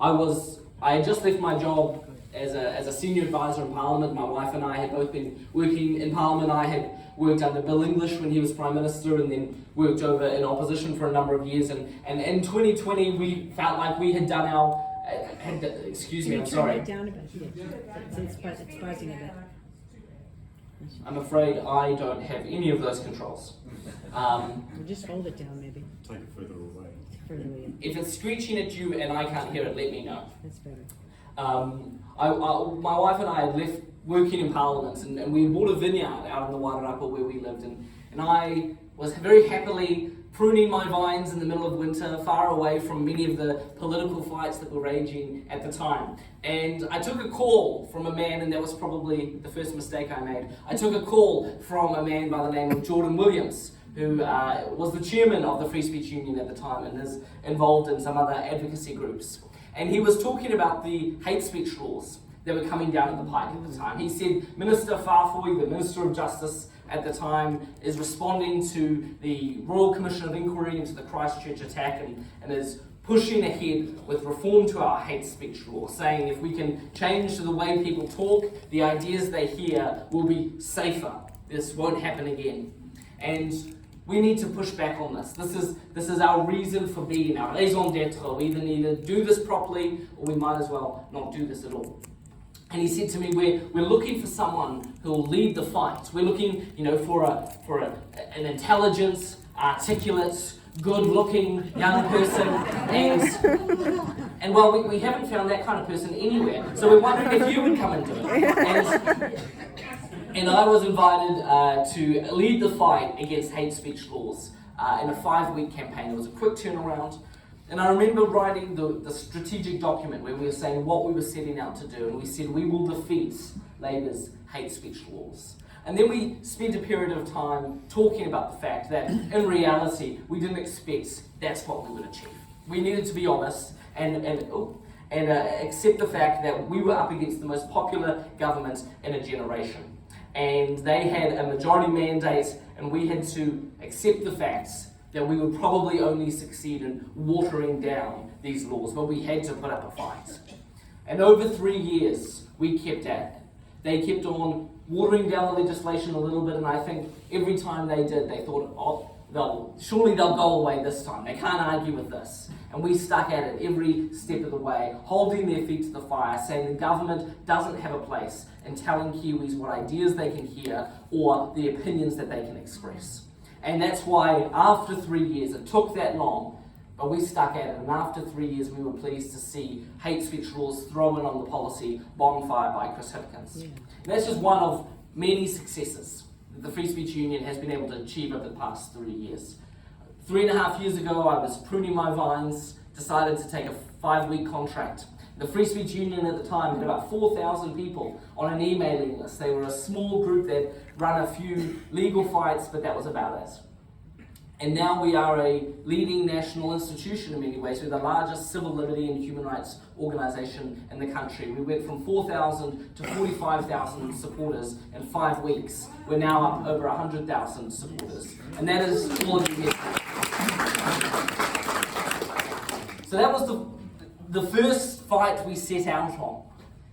I had just left my job as a senior advisor in Parliament. My wife and I had both been working in Parliament. I had worked under Bill English when he was Prime Minister, and then worked over in opposition for a number of years. And in 2020, we felt like we had done our... excuse me, I'm sorry. Turn it down a bit. Yeah. It's buzzing a bit. I'm afraid I don't have any of those controls. Just hold it down, maybe. Take it further away. Further away. If it's screeching at you and I can't hear it, let me know. That's better. My wife and I had left working in Parliament, and we bought a vineyard out in the Wairarapa where we lived, and I was very happily pruning my vines in the middle of winter, far away from many of the political fights that were raging at the time. And I took a call from a man, and that was probably the first mistake I made. I took a call from a man by the name of Jordan Williams, who was the chairman of the Free Speech Union at the time and is involved in some other advocacy groups. And he was talking about the hate speech laws that were coming down at the pike at the time. He said Minister Farfoy, the Minister of Justice at the time, is responding to the Royal Commission of Inquiry into the Christchurch attack and is pushing ahead with reform to our hate speech law, saying if we can change the way people talk, the ideas they hear will be safer. This won't happen again. And we need to push back on this. This is our reason for being, our raison d'etre. We either need to do this properly, or we might as well not do this at all. And he said to me, we're looking for someone who will lead the fight. We're looking, for an intelligent, articulate, good-looking young person, and well, we haven't found that kind of person anywhere. So we're wondering if you would come and do it. And I was invited to lead the fight against hate speech laws in a 5-week campaign. It was a quick turnaround. And I remember writing the strategic document where we were saying what we were setting out to do. And we said we will defeat Labour's hate speech laws. And then we spent a period of time talking about the fact that in reality we didn't expect that's what we would achieve. We needed to be honest and accept the fact that we were up against the most popular government in a generation. And they had a majority mandate, and we had to accept the facts that we would probably only succeed in watering down these laws, but we had to put up a fight. And over 3 years, we kept at it. They kept on watering down the legislation a little bit, and I think every time they did, they thought, surely they'll go away this time. They can't argue with this. And we stuck at it every step of the way, holding their feet to the fire, saying the government doesn't have a place in telling Kiwis what ideas they can hear or the opinions that they can express. And that's why after 3 years, it took that long, but we stuck at it. And after 3 years, we were pleased to see hate speech laws thrown on the policy bonfire by Chris Hipkins. Yeah. And that's just one of many successes that the Free Speech Union has been able to achieve over the past 3 years. 3.5 years ago, I was pruning my vines, decided to take a 5-week contract. The Free Speech Union at the time had about 4,000 people on an emailing list. They were a small group that ran a few legal fights, but that was about it. And now we are a leading national institution in many ways. We're the largest civil liberty and human rights organisation in the country. We went from 4,000 to 45,000 supporters in 5 weeks. We're now up over 100,000 supporters. And that is all of you here. So that was the first fight we set out on.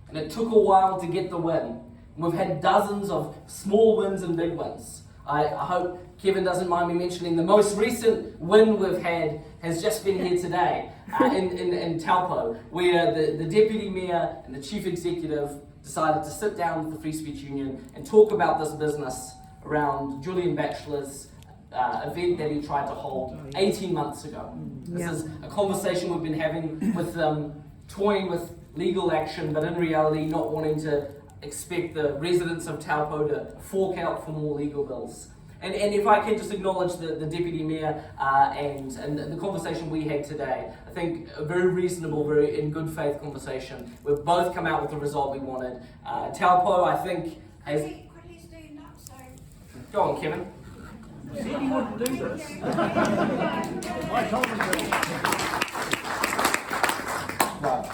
And it took a while to get the win. And we've had dozens of small wins and big wins. I hope Kevin doesn't mind me mentioning the most recent win we've had has just been here today in Taupo, where the Deputy Mayor and the Chief Executive decided to sit down with the Free Speech Union and talk about this business around Julian Batchelor's event that he tried to hold 18 months ago. This is a conversation we've been having with them, toying with legal action, but in reality not wanting to expect the residents of Taupo to fork out for more legal bills. And if I can just acknowledge the Deputy Mayor and the conversation we had today, I think a very reasonable, very in good faith conversation. We've both come out with the result we wanted. Taupo, I think, has... Quickly stand up, so... Go on, Kevin. You said you wouldn't do this. I told him to. Right.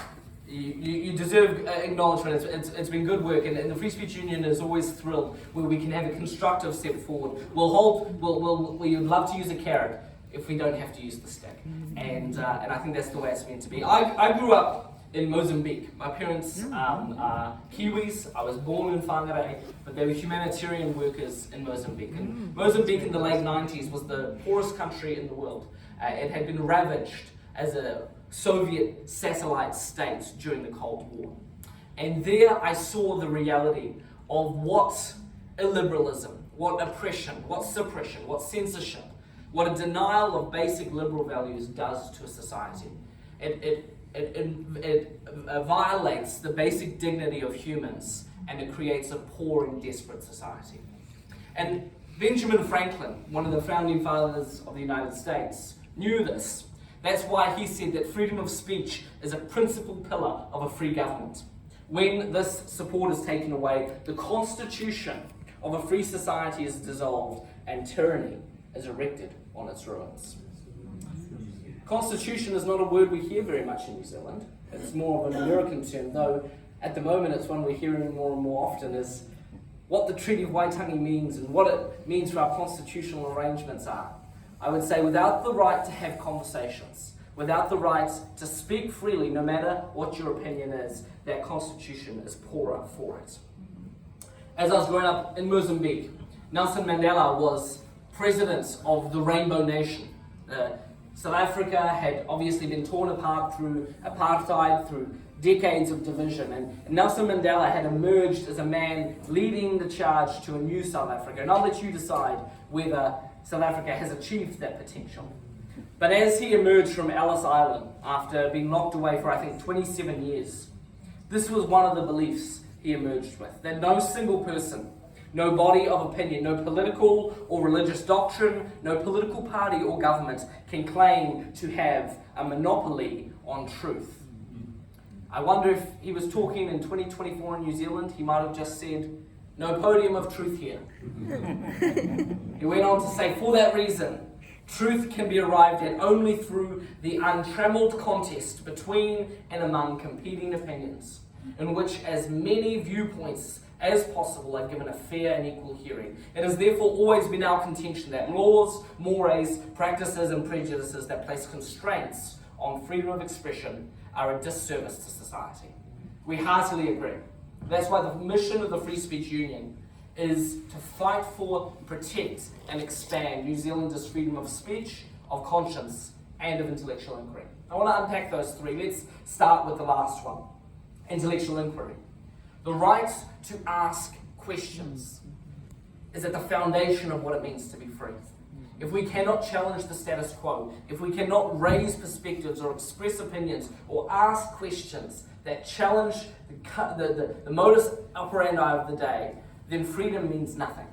You deserve acknowledgement. It's been good work, and the Free Speech Union is always thrilled where we can have a constructive step forward. We would love to use a carrot if we don't have to use the stick, and I think that's the way it's meant to be. I grew up in Mozambique. My parents are Kiwis. I was born in Whangarei, but they were humanitarian workers in Mozambique. And Mozambique in the late 90s was the poorest country in the world. It had been ravaged as a Soviet satellite state during the Cold War. And there I saw the reality of what illiberalism, what oppression, what suppression, what censorship, what a denial of basic liberal values does to a society. It violates the basic dignity of humans, and it creates a poor and desperate society. And Benjamin Franklin, one of the founding fathers of the United States, knew this. That's why he said that freedom of speech is a principal pillar of a free government. When this support is taken away, the constitution of a free society is dissolved and tyranny is erected on its ruins. Constitution is not a word we hear very much in New Zealand. It's more of an American term, though at the moment it's one we're hearing more and more often, is what the Treaty of Waitangi means and what it means for our constitutional arrangements are. I would say without the right to have conversations, without the right to speak freely, no matter what your opinion is, that constitution is poorer for it. As I was growing up in Mozambique, Nelson Mandela was president of the Rainbow Nation. South Africa had obviously been torn apart through apartheid, through decades of division, and Nelson Mandela had emerged as a man leading the charge to a new South Africa. And I'll let you decide whether South Africa has achieved that potential. But as he emerged from Ellis Island after being locked away for, I think, 27 years, this was one of the beliefs he emerged with, that no single person, no body of opinion, no political or religious doctrine, no political party or government can claim to have a monopoly on truth. I wonder if he was talking in 2024 in New Zealand, he might have just said, "No podium of truth here." He went on to say, for that reason, truth can be arrived at only through the untrammeled contest between and among competing opinions, in which as many viewpoints as possible are given a fair and equal hearing. It has therefore always been our contention that laws, mores, practices and prejudices that place constraints on freedom of expression are a disservice to society. We heartily agree. That's why the mission of the Free Speech Union is to fight for, protect and expand New Zealanders' freedom of speech, of conscience and of intellectual inquiry. I want to unpack those three. Let's start with the last one, intellectual inquiry. The right to ask questions is at the foundation of what it means to be free. If we cannot challenge the status quo, if we cannot raise perspectives or express opinions or ask questions that challenge the modus operandi of the day, then freedom means nothing.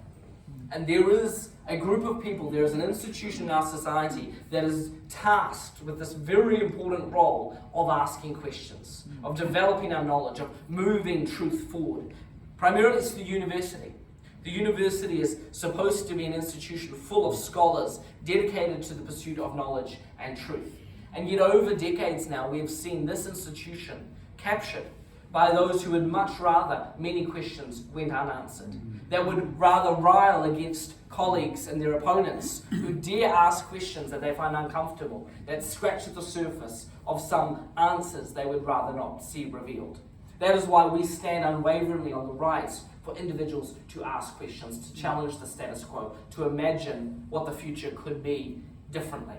And there is a group of people, there is an institution in our society that is tasked with this very important role of asking questions, of developing our knowledge, of moving truth forward. Primarily it's the university. The university is supposed to be an institution full of scholars dedicated to the pursuit of knowledge and truth. And yet over decades now we have seen this institution captured by those who would much rather many questions went unanswered, that would rather rile against colleagues and their opponents who dare ask questions that they find uncomfortable, that scratch at the surface of some answers they would rather not see revealed. That is why we stand unwaveringly on the right for individuals to ask questions, to challenge the status quo, to imagine what the future could be differently.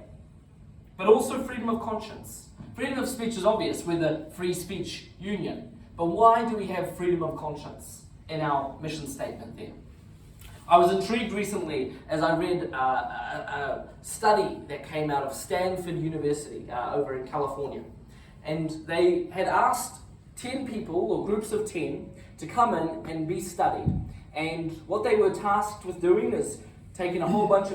But also freedom of conscience. Freedom of speech is obvious, we're the Free Speech Union. But why do we have freedom of conscience in our mission statement there? I was intrigued recently as I read a study that came out of Stanford University over in California. And they had asked 10 people, or groups of 10, to come in and be studied. And what they were tasked with doing is taking a whole bunch of